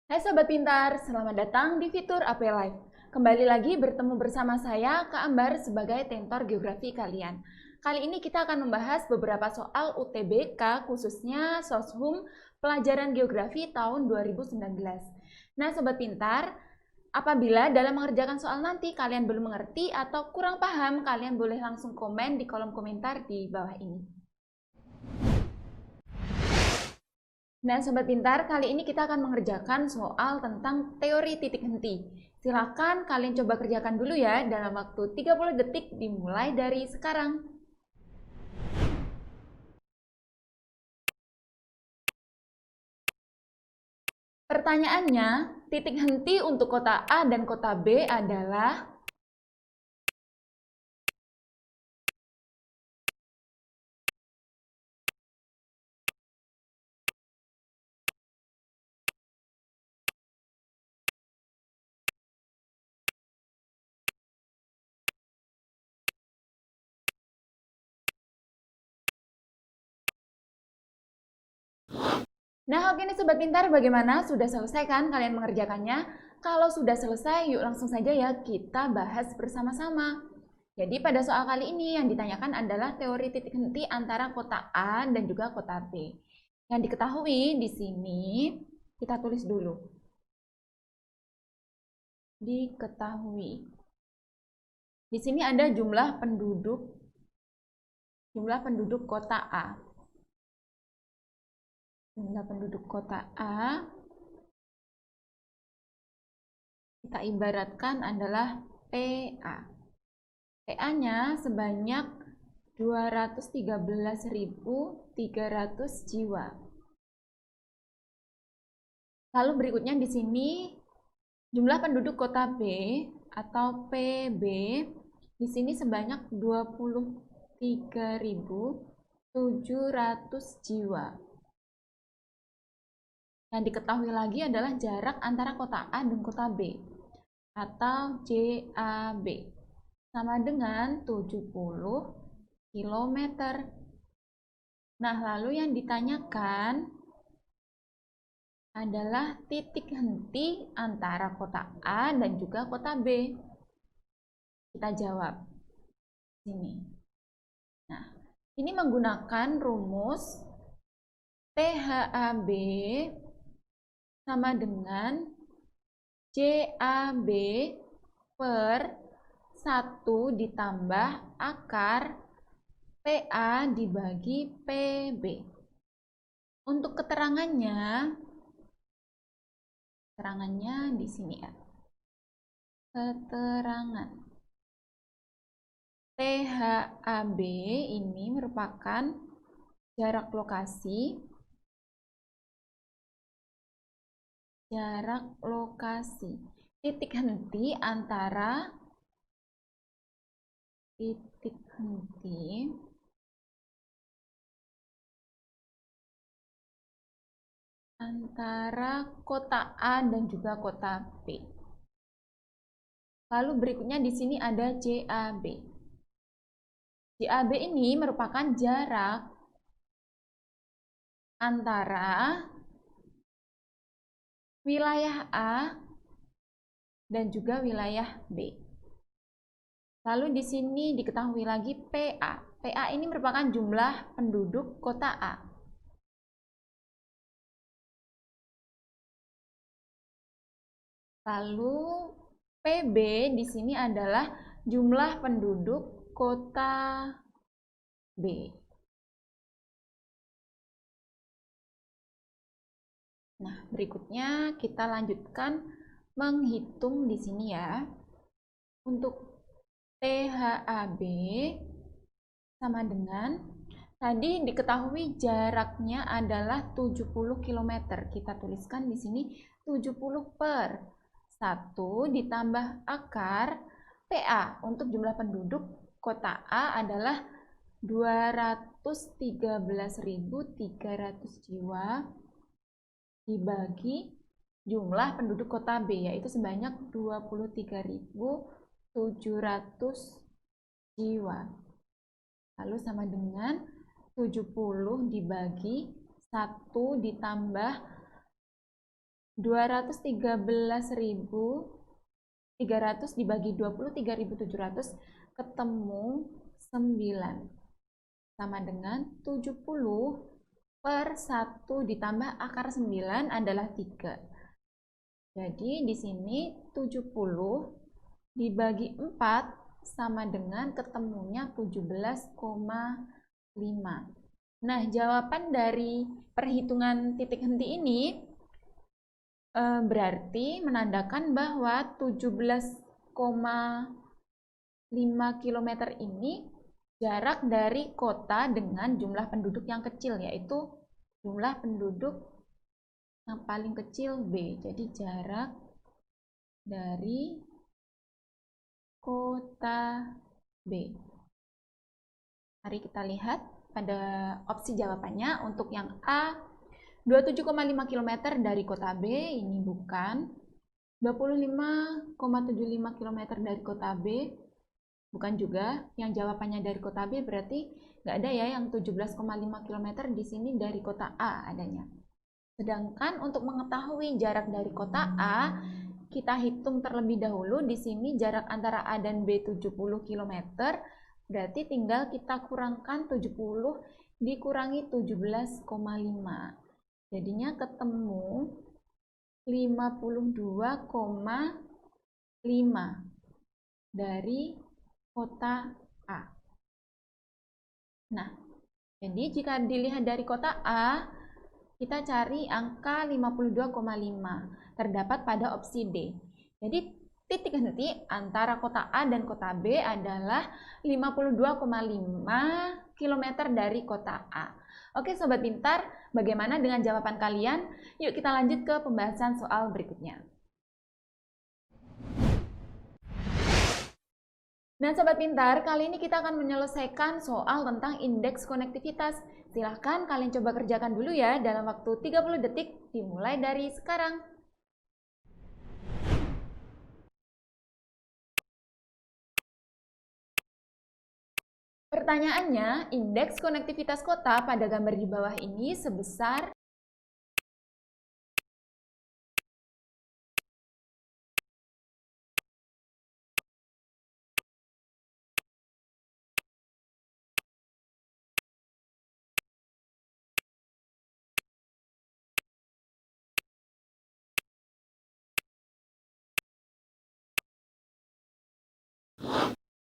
Hai Sobat Pintar, selamat datang di fitur AP Live. Kembali lagi bertemu bersama saya, Kak Ambar, sebagai tentor geografi kalian. Kali ini kita akan membahas beberapa soal UTBK, khususnya Soshum Pelajaran Geografi tahun 2019. Nah Sobat Pintar, apabila dalam mengerjakan soal nanti kalian belum mengerti atau kurang paham, kalian boleh langsung komen di kolom komentar di bawah ini. Nah, Sobat Pintar, kali ini kita akan mengerjakan soal tentang teori titik henti. Silakan kalian coba kerjakan dulu ya dalam waktu 30 detik dimulai dari sekarang. Pertanyaannya, titik henti untuk kota A dan kota B adalah Nah, oke nih Sobat Pintar, bagaimana? Sudah selesai kan kalian mengerjakannya? Kalau sudah selesai, yuk langsung saja ya kita bahas bersama-sama. Jadi pada soal kali ini yang ditanyakan adalah teori titik henti antara kota A dan juga kota B. Yang diketahui di sini, kita tulis dulu. Diketahui. Di sini ada jumlah penduduk kota A. Jumlah penduduk kota A kita ibaratkan adalah PA. PA-nya sebanyak 213.300 jiwa. Lalu berikutnya di sini jumlah penduduk kota B atau PB di sini sebanyak 23.700 jiwa. Yang diketahui lagi adalah jarak antara kota A dan kota B atau JAB sama dengan 70 km. Nah, lalu yang ditanyakan adalah titik henti antara kota A dan juga kota B. Kita jawab sini. Nah, ini menggunakan rumus THAB sama dengan JAB per 1 ditambah akar PA dibagi PB. Untuk keterangannya di sini ya. Keterangan. THAB ini merupakan jarak lokasi titik henti antara kota A dan juga kota B. Lalu berikutnya di sini ada JAB. JAB ini merupakan jarak antara wilayah A dan juga wilayah B. Lalu di sini diketahui lagi PA. PA ini merupakan jumlah penduduk kota A. Lalu PB di sini adalah jumlah penduduk kota B. Nah, berikutnya kita lanjutkan menghitung di sini ya. Untuk THAB sama dengan tadi diketahui jaraknya adalah 70 km. Kita tuliskan di sini 70 per 1 ditambah akar PA. Untuk jumlah penduduk kota A adalah 213.300 jiwa dibagi jumlah penduduk kota B, yaitu sebanyak 23.700 jiwa. Lalu sama dengan 70 dibagi 1 ditambah 213.300 dibagi 20, 3.700, ketemu 9. Sama dengan 70 per 1 ditambah akar 9 adalah 3. Jadi di sini 70 dibagi 4 sama dengan ketemunya 17,5. Nah, jawaban dari perhitungan titik henti ini berarti menandakan bahwa 17,5 km ini jarak dari kota dengan jumlah penduduk yang kecil, yaitu jumlah penduduk yang paling kecil B. Jadi jarak dari kota B. Mari kita lihat pada opsi jawabannya. Untuk yang A, 27,5 km dari kota B, ini bukan. 25,75 km dari kota B, bukan juga. Yang jawabannya dari kota B berarti nggak ada ya, yang 17,5 km di sini dari kota A adanya. Sedangkan untuk mengetahui jarak dari kota A, kita hitung terlebih dahulu. Di sini jarak antara A dan B 70 km, berarti tinggal kita kurangkan 70 dikurangi 17,5. Jadinya ketemu 52,5 dari kota A. Nah, jadi jika dilihat dari kota A, kita cari angka 52,5. Terdapat pada opsi D. Jadi titik henti antara kota A dan kota B adalah 52,5 km dari kota A. Oke Sobat Pintar, bagaimana dengan jawaban kalian? Yuk kita lanjut ke pembahasan soal berikutnya. Nah Sobat Pintar, kali ini kita akan menyelesaikan soal tentang indeks konektivitas. Silahkan kalian coba kerjakan dulu ya dalam waktu 30 detik dimulai dari sekarang. Pertanyaannya, indeks konektivitas kota pada gambar di bawah ini sebesar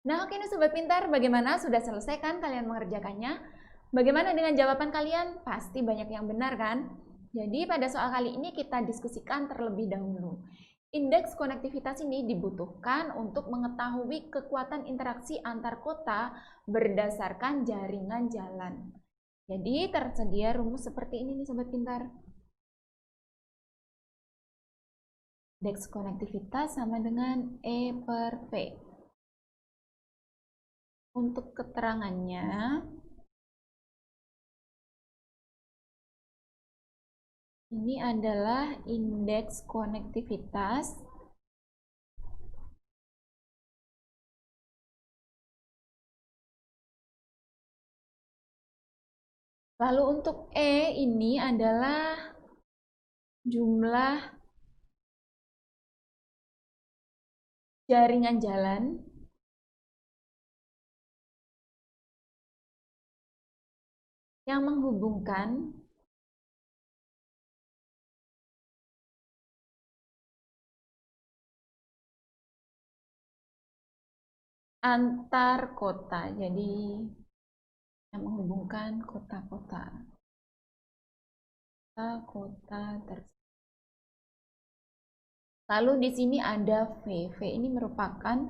Nah, oke nih Sobat Pintar, bagaimana? Sudah selesai kan kalian mengerjakannya? Bagaimana dengan jawaban kalian? Pasti banyak yang benar kan? Jadi pada soal kali ini kita diskusikan terlebih dahulu. Indeks konektivitas ini dibutuhkan untuk mengetahui kekuatan interaksi antar kota berdasarkan jaringan jalan. Jadi tersedia rumus seperti ini nih Sobat Pintar. Indeks konektivitas sama dengan E per P. Untuk keterangannya, ini adalah indeks konektivitas lalu untuk E ini adalah jumlah jaringan jalan yang menghubungkan antar kota. Jadi yang menghubungkan kota-kota tersebut. Lalu di sini ada V. V ini merupakan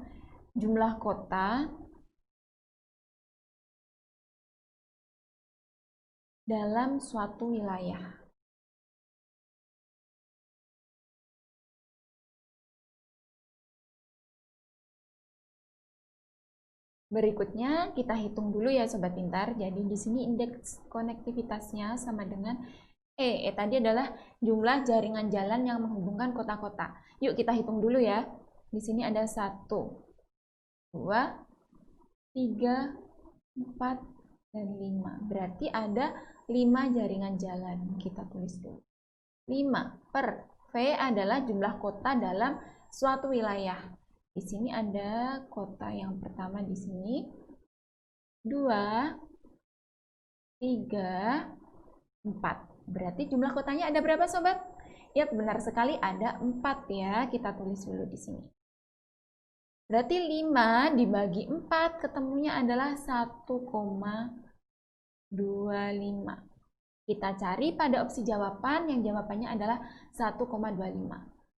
jumlah kota dalam suatu wilayah. Berikutnya kita hitung dulu ya Sobat Pintar. Jadi di sini indeks konektivitasnya sama dengan E. E tadi adalah jumlah jaringan jalan yang menghubungkan kota-kota. Yuk kita hitung dulu ya. Di sini ada 1, 2, 3, 4, dan 5. Berarti ada 5 jaringan jalan. Kita tulis dulu. 5 per V adalah jumlah kota dalam suatu wilayah. Di sini ada kota yang pertama di sini. 2, 3, 4. Berarti jumlah kotanya ada berapa, sobat? Ya, benar sekali ada 4 ya. Kita tulis dulu di sini. Berarti 5 dibagi 4 ketemunya adalah 1,25. Kita cari pada opsi jawaban yang jawabannya adalah 1,25.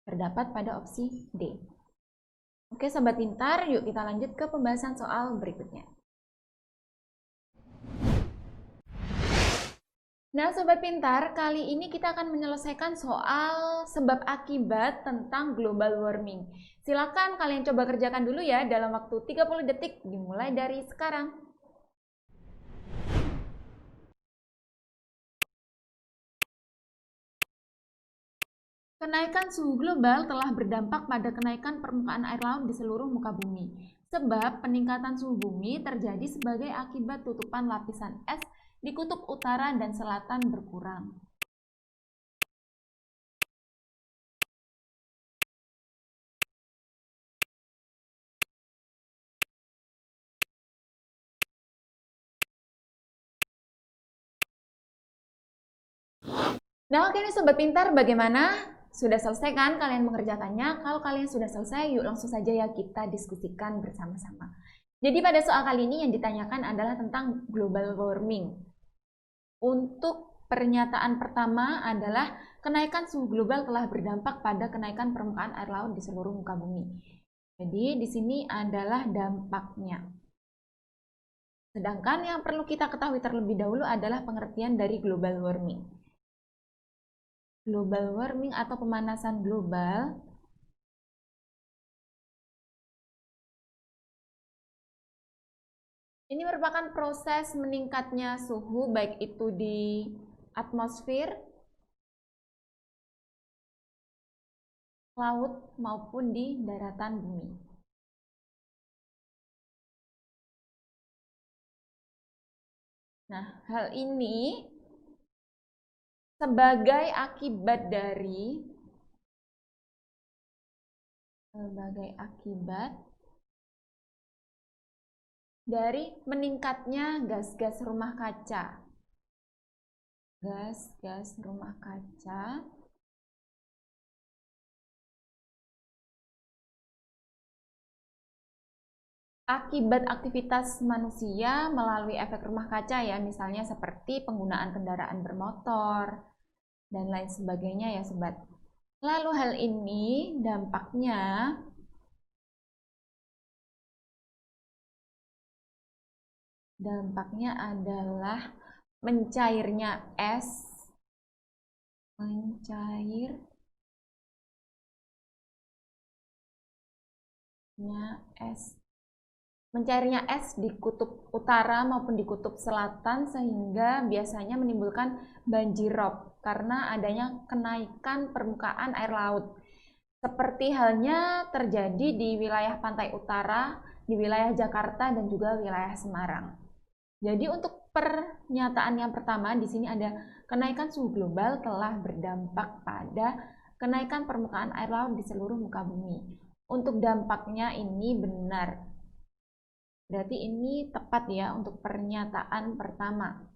Terdapat pada opsi D. Oke, sobat pintar, yuk kita lanjut ke pembahasan soal berikutnya. Nah, sobat pintar, kali ini kita akan menyelesaikan soal sebab akibat tentang global warming. Silakan kalian coba kerjakan dulu ya dalam waktu 30 detik dimulai dari sekarang. Kenaikan suhu global telah berdampak pada kenaikan permukaan air laut di seluruh muka bumi. Sebab peningkatan suhu bumi terjadi sebagai akibat tutupan lapisan es di kutub utara dan selatan berkurang. Nah, oke nih sobat pintar, bagaimana? Sudah selesai kan kalian mengerjakannya? Kalau kalian sudah selesai, yuk langsung saja ya kita diskusikan bersama-sama. Jadi pada soal kali ini yang ditanyakan adalah tentang global warming. Untuk pernyataan pertama adalah kenaikan suhu global telah berdampak pada kenaikan permukaan air laut di seluruh muka bumi. Jadi di sini adalah dampaknya. Sedangkan yang perlu kita ketahui terlebih dahulu adalah pengertian dari global warming. Global warming atau pemanasan global ini merupakan proses meningkatnya suhu baik itu di atmosfer, laut maupun di daratan bumi. Nah, hal ini sebagai akibat dari meningkatnya gas-gas rumah kaca. Gas-gas rumah kaca akibat aktivitas manusia melalui efek rumah kaca ya, misalnya seperti penggunaan kendaraan bermotor dan lain sebagainya ya sobat. Lalu hal ini dampaknya adalah mencairnya es, mencairnya es di kutub utara maupun di kutub selatan, sehingga biasanya menimbulkan banjirop karena adanya kenaikan permukaan air laut. Seperti halnya terjadi di wilayah pantai utara, di wilayah Jakarta dan juga wilayah Semarang. Jadi untuk pernyataan yang pertama di sini ada kenaikan suhu global telah berdampak pada kenaikan permukaan air laut di seluruh muka bumi. Untuk dampaknya ini benar. Berarti ini tepat ya untuk pernyataan pertama.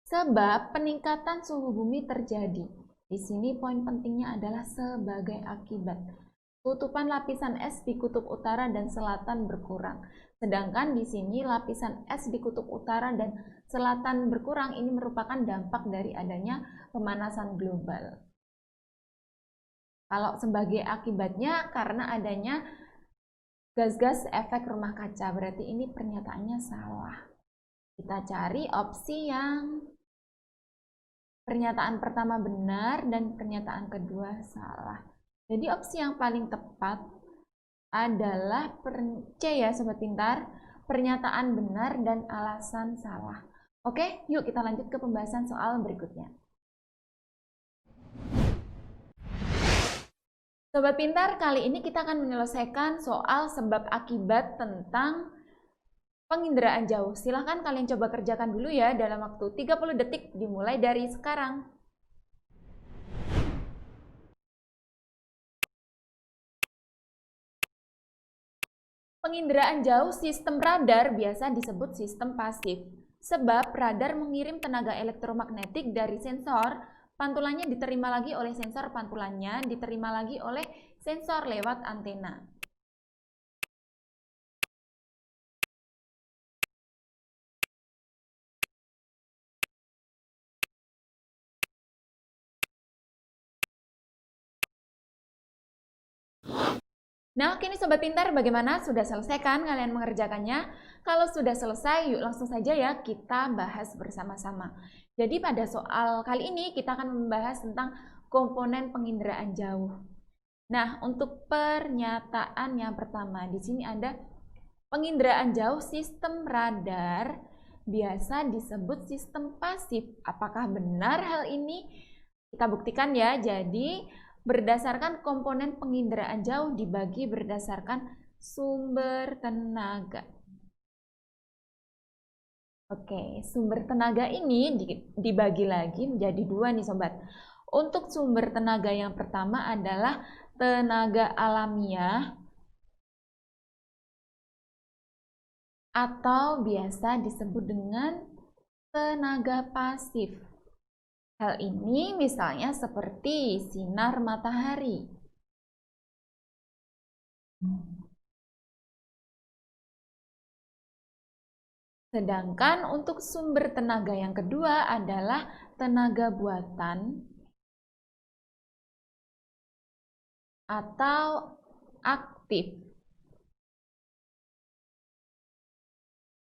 Sebab peningkatan suhu bumi terjadi. Di sini poin pentingnya adalah sebagai akibat. Tutupan lapisan es di kutub utara dan selatan berkurang. Sedangkan di sini lapisan es di kutub utara dan selatan berkurang ini merupakan dampak dari adanya pemanasan global. Kalau sebagai akibatnya karena adanya gas-gas efek rumah kaca, berarti ini pernyataannya salah. Kita cari opsi yang pernyataan pertama benar dan pernyataan kedua salah. Jadi opsi yang paling tepat adalah C ya sobat pintar, pernyataan benar dan alasan salah. Oke, yuk kita lanjut ke pembahasan soal berikutnya. Sobat pintar, kali ini kita akan menyelesaikan soal sebab akibat tentang penginderaan jauh. Silahkan kalian coba kerjakan dulu ya dalam waktu 30 detik dimulai dari sekarang. Penginderaan jauh sistem radar biasa disebut sistem pasif, sebab radar mengirim tenaga elektromagnetik dari sensor, pantulannya diterima lagi oleh sensor, pantulannya diterima lagi oleh sensor lewat antena. Nah, kini Sobat Pintar, bagaimana? Sudah selesai kan kalian mengerjakannya? Kalau sudah selesai, yuk langsung saja ya kita bahas bersama-sama. Jadi pada soal kali ini kita akan membahas tentang komponen penginderaan jauh. Nah, untuk pernyataan yang pertama, di sini ada penginderaan jauh sistem radar biasa disebut sistem pasif. Apakah benar hal ini? Kita buktikan ya. Jadi, berdasarkan komponen penginderaan jauh dibagi berdasarkan sumber tenaga. Oke, sumber tenaga ini dibagi lagi menjadi dua nih Sobat. Untuk sumber tenaga yang pertama adalah tenaga alamiah atau biasa disebut dengan tenaga pasif. Hal ini misalnya seperti sinar matahari. Sedangkan untuk sumber tenaga yang kedua adalah tenaga buatan atau aktif.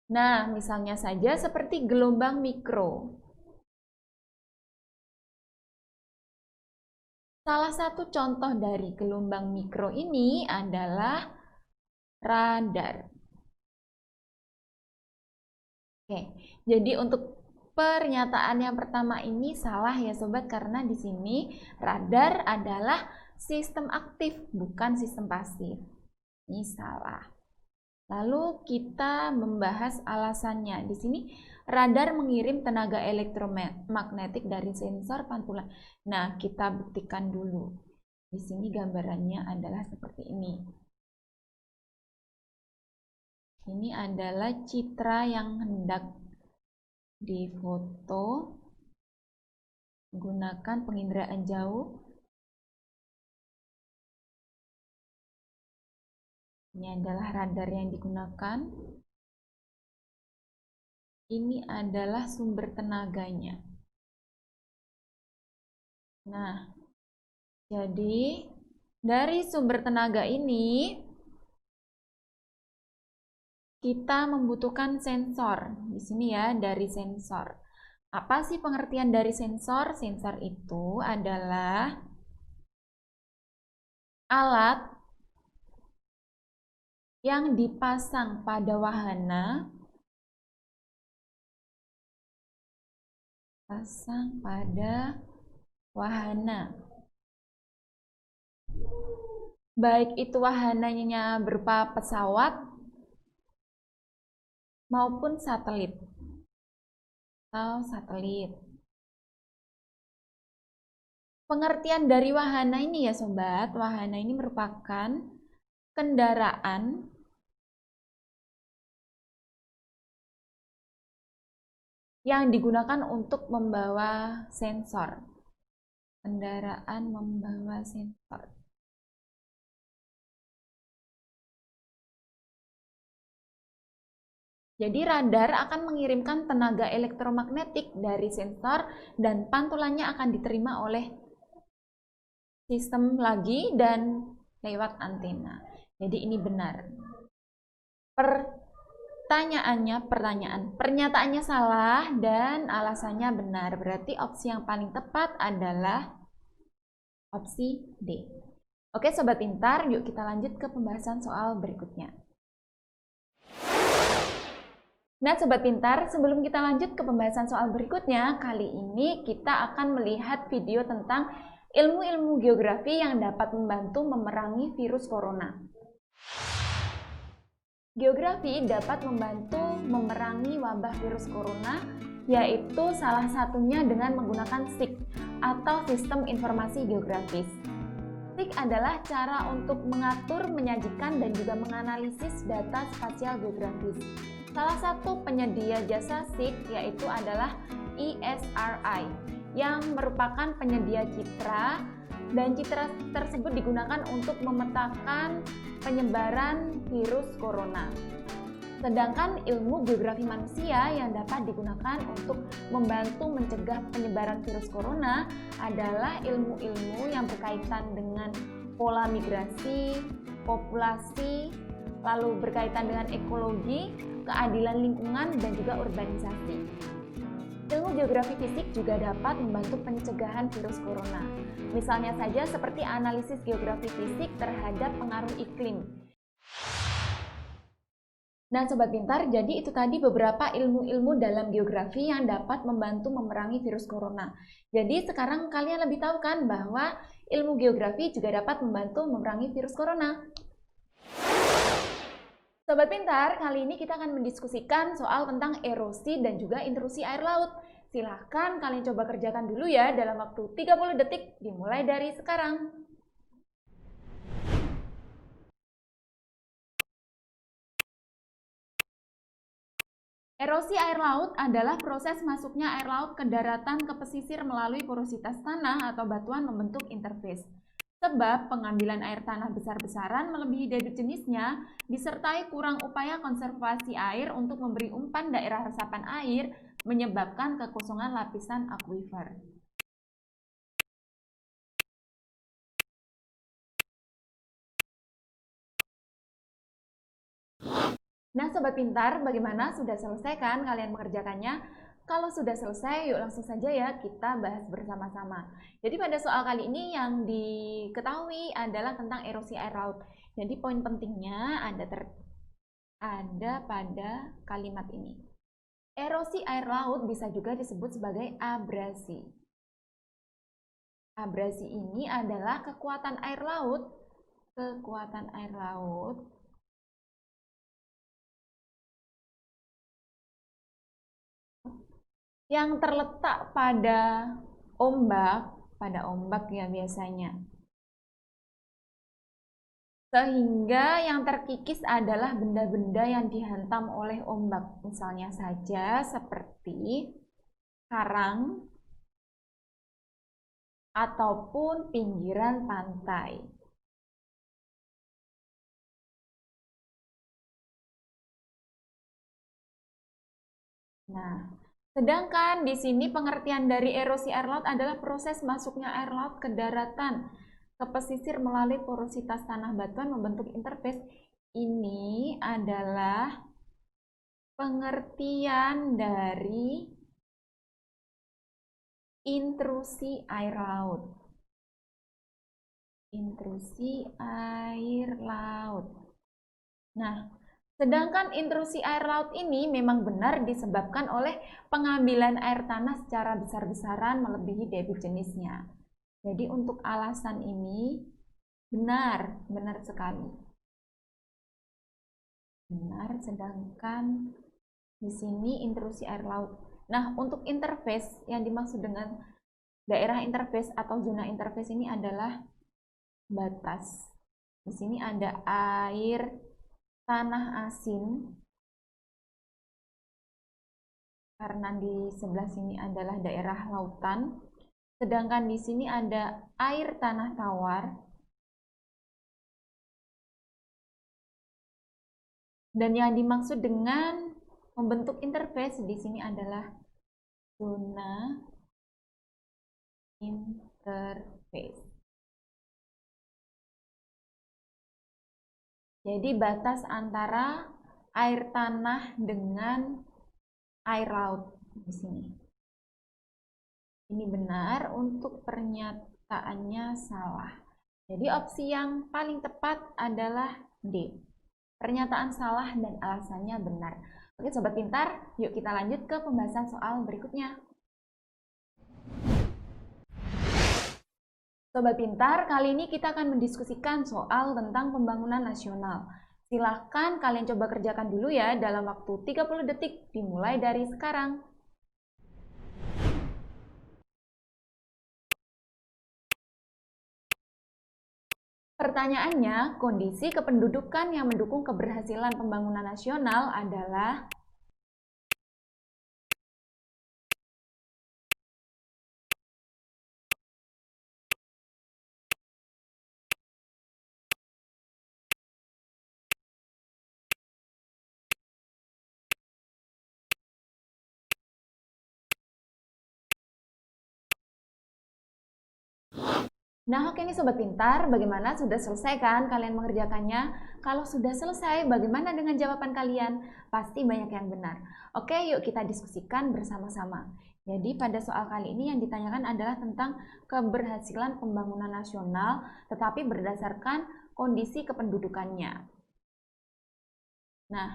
Nah, misalnya saja seperti gelombang mikro. Salah satu contoh dari gelombang mikro ini adalah radar. Oke, jadi untuk pernyataan yang pertama ini salah ya Sobat, karena di sini radar adalah sistem aktif, bukan sistem pasif. Ini salah. Lalu kita membahas alasannya. Di sini radar mengirim tenaga elektromagnetik dari sensor pantulan. Nah, kita buktikan dulu. Di sini gambarannya adalah seperti ini. Ini adalah citra yang hendak difoto menggunakan penginderaan jauh. Ini adalah radar yang digunakan. Ini adalah sumber tenaganya. Nah, jadi dari sumber tenaga ini kita membutuhkan sensor. Di sini ya, dari sensor. Apa sih pengertian dari sensor? Sensor itu adalah alat yang dipasang pada wahana, baik itu wahananya berupa pesawat maupun satelit atau satelit. Pengertian dari wahana ini ya Sobat, wahana ini merupakan kendaraan yang digunakan untuk membawa sensor. Kendaraan membawa sensor. Jadi radar akan mengirimkan tenaga elektromagnetik dari sensor dan pantulannya akan diterima oleh sistem lagi dan lewat antena. Jadi ini benar. Pernyataannya salah dan alasannya benar. Berarti opsi yang paling tepat adalah opsi D. Oke Sobat Pintar, yuk kita lanjut ke pembahasan soal berikutnya. Nah Sobat Pintar, sebelum kita lanjut ke pembahasan soal berikutnya, kali ini kita akan melihat video tentang ilmu-ilmu geografi yang dapat membantu memerangi virus corona. Geografi dapat membantu memerangi wabah virus corona, yaitu salah satunya dengan menggunakan SIG atau Sistem Informasi Geografis. Statistik adalah cara untuk mengatur, menyajikan, dan juga menganalisis data spasial geografis. Salah satu penyedia jasa SIG yaitu adalah ESRI, yang merupakan penyedia citra, dan citra tersebut digunakan untuk memetakan penyebaran virus corona. Sedangkan ilmu geografi manusia yang dapat digunakan untuk membantu mencegah penyebaran virus corona adalah ilmu-ilmu yang berkaitan dengan pola migrasi, populasi, lalu berkaitan dengan ekologi, keadilan lingkungan, dan juga urbanisasi. Ilmu geografi fisik juga dapat membantu pencegahan virus corona. Misalnya saja seperti analisis geografi fisik terhadap pengaruh iklim. Nah, Sobat Pintar, jadi itu tadi beberapa ilmu-ilmu dalam geografi yang dapat membantu memerangi virus corona. Jadi sekarang kalian lebih tahu kan bahwa ilmu geografi juga dapat membantu memerangi virus corona. Sobat Pintar, kali ini kita akan mendiskusikan soal tentang erosi dan juga intrusi air laut. Silahkan kalian coba kerjakan dulu ya dalam waktu 30 detik dimulai dari sekarang. Erosi air laut adalah proses masuknya air laut ke daratan ke pesisir melalui porositas tanah atau batuan membentuk interface. Sebab pengambilan air tanah besar-besaran melebihi debit jenisnya, disertai kurang upaya konservasi air untuk memberi umpan daerah resapan air, menyebabkan kekosongan lapisan akuifer. Nah, Sobat Pintar, bagaimana? Sudah selesai kan kalian mengerjakannya? Kalau sudah selesai, yuk langsung saja ya kita bahas bersama-sama. Jadi pada soal kali ini yang diketahui adalah tentang erosi air laut. Jadi poin pentingnya ada pada kalimat ini. Erosi air laut bisa juga disebut sebagai abrasi. Abrasi ini adalah kekuatan air laut yang terletak pada ombak ya biasanya. Sehingga yang terkikis adalah benda-benda yang dihantam oleh ombak. Misalnya saja seperti karang ataupun pinggiran pantai. Nah, sedangkan di sini pengertian dari erosi air laut adalah proses masuknya air laut ke daratan, ke pesisir melalui porositas tanah batuan membentuk interface. Ini adalah pengertian dari intrusi air laut. Intrusi air laut. Nah, sedangkan intrusi air laut ini memang benar disebabkan oleh pengambilan air tanah secara besar-besaran melebihi debit jenisnya. Jadi untuk alasan ini benar sekali. Benar, sedangkan di sini intrusi air laut. Nah, untuk interface yang dimaksud dengan daerah interface atau zona interface ini adalah batas. Di sini ada air tanah asin, karena di sebelah sini adalah daerah lautan, sedangkan di sini ada air tanah tawar, dan yang dimaksud dengan membentuk interface di sini adalah zona interface. Jadi batas antara air tanah dengan air laut di sini. Ini benar, untuk pernyataannya salah. Jadi opsi yang paling tepat adalah D. Pernyataan salah dan alasannya benar. Oke Sobat Pintar, yuk kita lanjut ke pembahasan soal berikutnya. Sobat Pintar, kali ini kita akan mendiskusikan soal tentang pembangunan nasional. Silahkan kalian coba kerjakan dulu ya dalam waktu 30 detik dimulai dari sekarang. Pertanyaannya, kondisi kependudukan yang mendukung keberhasilan pembangunan nasional adalah Nah, oke nih Sobat Pintar, bagaimana? Sudah selesai kan kalian mengerjakannya? Kalau sudah selesai, bagaimana dengan jawaban kalian? Pasti banyak yang benar. Oke, yuk kita diskusikan bersama-sama. Jadi pada soal kali ini yang ditanyakan adalah tentang keberhasilan pembangunan nasional, tetapi berdasarkan kondisi kependudukannya. Nah,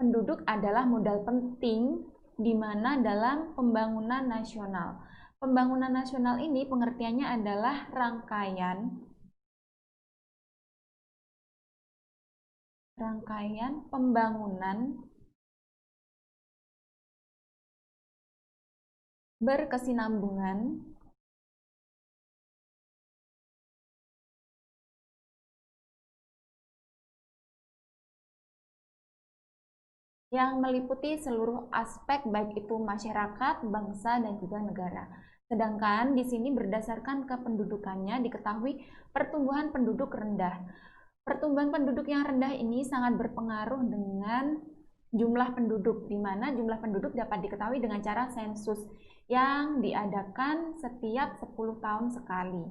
penduduk adalah modal penting di mana dalam pembangunan nasional. Pembangunan nasional ini pengertiannya adalah rangkaian pembangunan berkesinambungan yang meliputi seluruh aspek baik itu masyarakat, bangsa, dan juga negara. Sedangkan di sini berdasarkan kependudukannya diketahui pertumbuhan penduduk rendah. Pertumbuhan penduduk yang rendah ini sangat berpengaruh dengan jumlah penduduk, di mana jumlah penduduk dapat diketahui dengan cara sensus yang diadakan setiap 10 tahun sekali.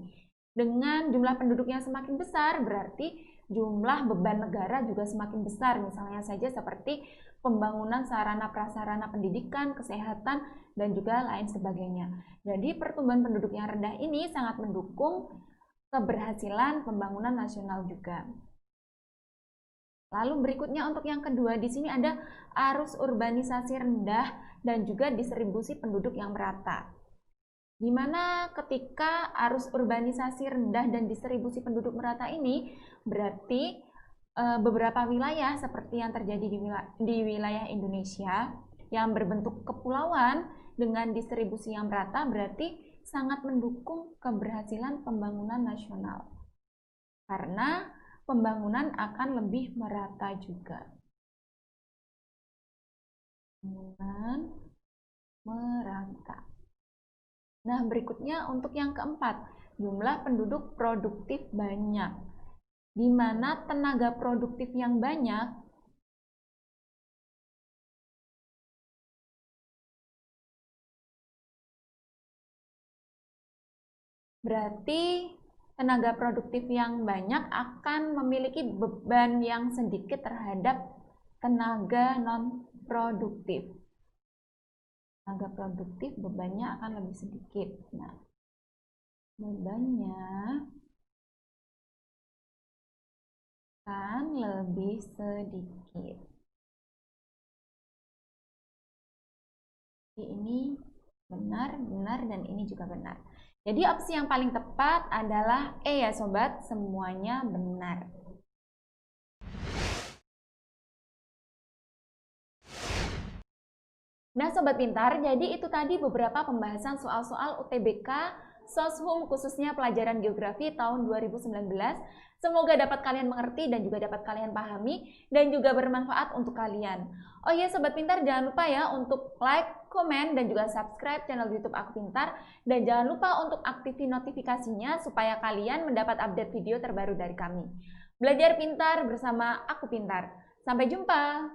Dengan jumlah penduduk yang semakin besar, berarti jumlah beban negara juga semakin besar, misalnya saja seperti pembangunan sarana prasarana pendidikan, kesehatan, dan juga lain sebagainya. Jadi pertumbuhan penduduk yang rendah ini sangat mendukung keberhasilan pembangunan nasional juga. Lalu berikutnya untuk yang kedua, di sini ada arus urbanisasi rendah dan juga distribusi penduduk yang merata. Di mana ketika arus urbanisasi rendah dan distribusi penduduk merata ini berarti beberapa wilayah seperti yang terjadi di wilayah Indonesia yang berbentuk kepulauan dengan distribusi yang merata berarti sangat mendukung keberhasilan pembangunan nasional. Karena pembangunan akan lebih merata juga. Pembangunan merata. Nah, berikutnya untuk yang keempat, jumlah penduduk produktif banyak. Di mana tenaga produktif yang banyak berarti tenaga produktif yang banyak akan memiliki beban yang sedikit terhadap tenaga non-produktif. Tenaga produktif bebannya akan lebih sedikit. Nah, bebannya akan lebih sedikit. Ini benar, dan ini juga benar. Jadi opsi yang paling tepat adalah E ya sobat, semuanya benar. Nah sobat pintar, jadi itu tadi beberapa pembahasan soal-soal UTBK, Soshum khususnya pelajaran geografi tahun 2019. Semoga dapat kalian mengerti dan juga dapat kalian pahami dan juga bermanfaat untuk kalian. Oh iya sobat pintar, jangan lupa ya untuk like, komen, dan juga subscribe channel YouTube Aku Pintar. Dan jangan lupa untuk aktifin notifikasinya supaya kalian mendapat update video terbaru dari kami. Belajar pintar bersama Aku Pintar. Sampai jumpa!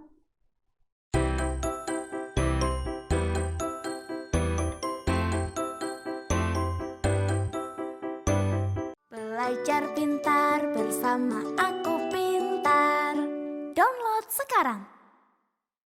Belajar pintar bersama Aku Pintar. Download sekarang.